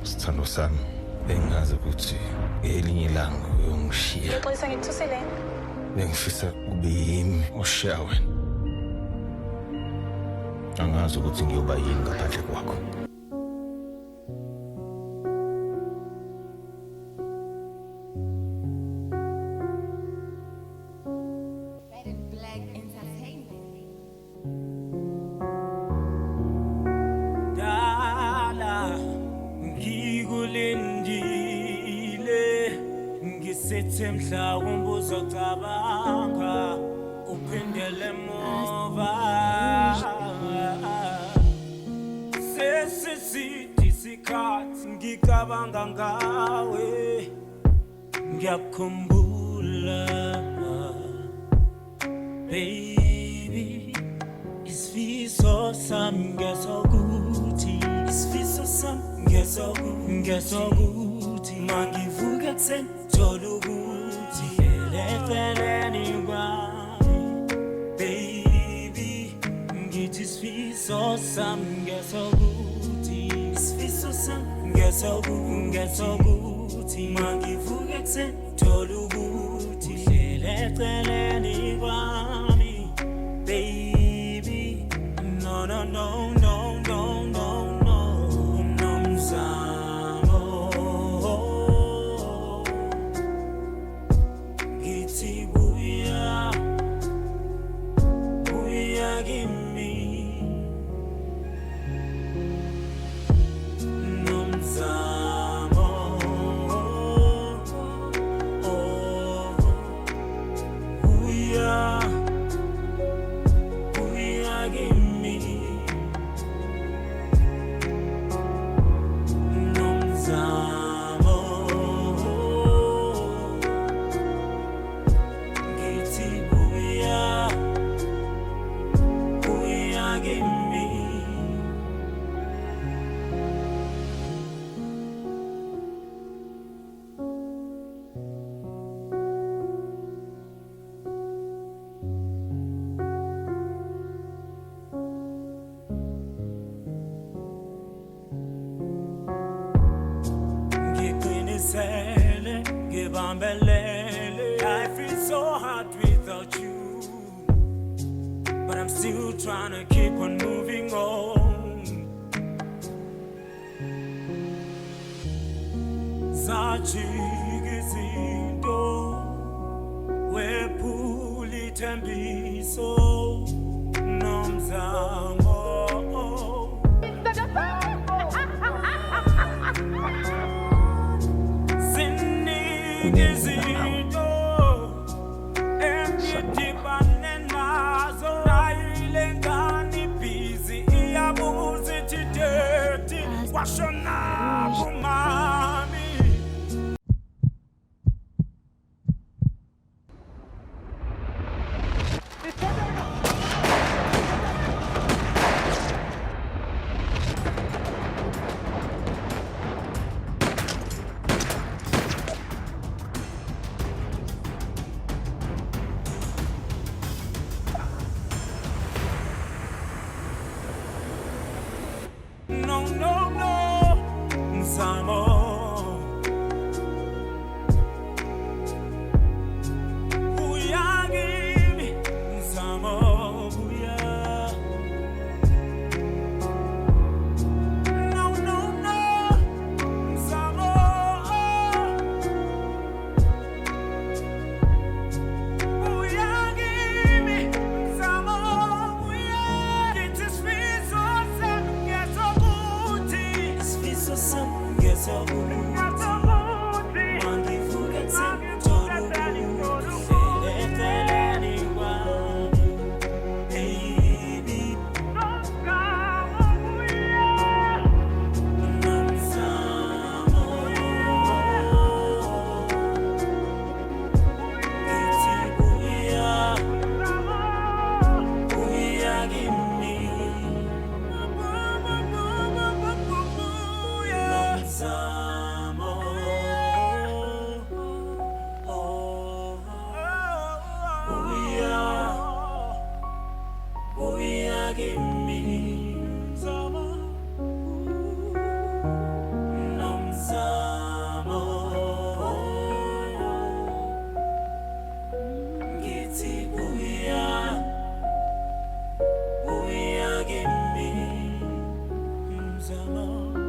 Sithando sami bengazi ukuthi ngelinye ilanga uyongishiya. Ngixolisa ngikuthusele. Bengifisa kube yimi oshiya wena. Angazi ukuthi ngiyoba yini ngaphandle kwakho. Ngisethe mhlawumbe uzocabanga uphindele emuva sesisithi isikhathi ngicabanga ngawe ngiyakhumbula baby isifiso sami ngesokuthi ngesokuthi mangivuka ekuseni thola ukuthi eleceleni kwami baby ngithi isifiso sami ngesokuthi ngesokuthi mangivuka ekuseni thola ukuthi eleceleni kwami baby no no no no no no no Nomzamo githi buya kimi Nomzamo buya kimi Nomzamo githi buya kimi ngiqinisele ngibambelele I feel so hard without you but I'm still trying to keep on moving on zajika izinto wephula ithembiso Nomzamo izinto emidibane nazo ayile ngani busy iyabuza ithi dirty washona kumami no no no Nomzamo buya kimi Nomzamo buya no no no Nomzamo buya kimi Nomzamo buya githi isifiso sami ngesokuthi mangivuka ekuseni thola ukuthi eleceleni kwami baby Nomzamo githi buya kimi Nomzamo love.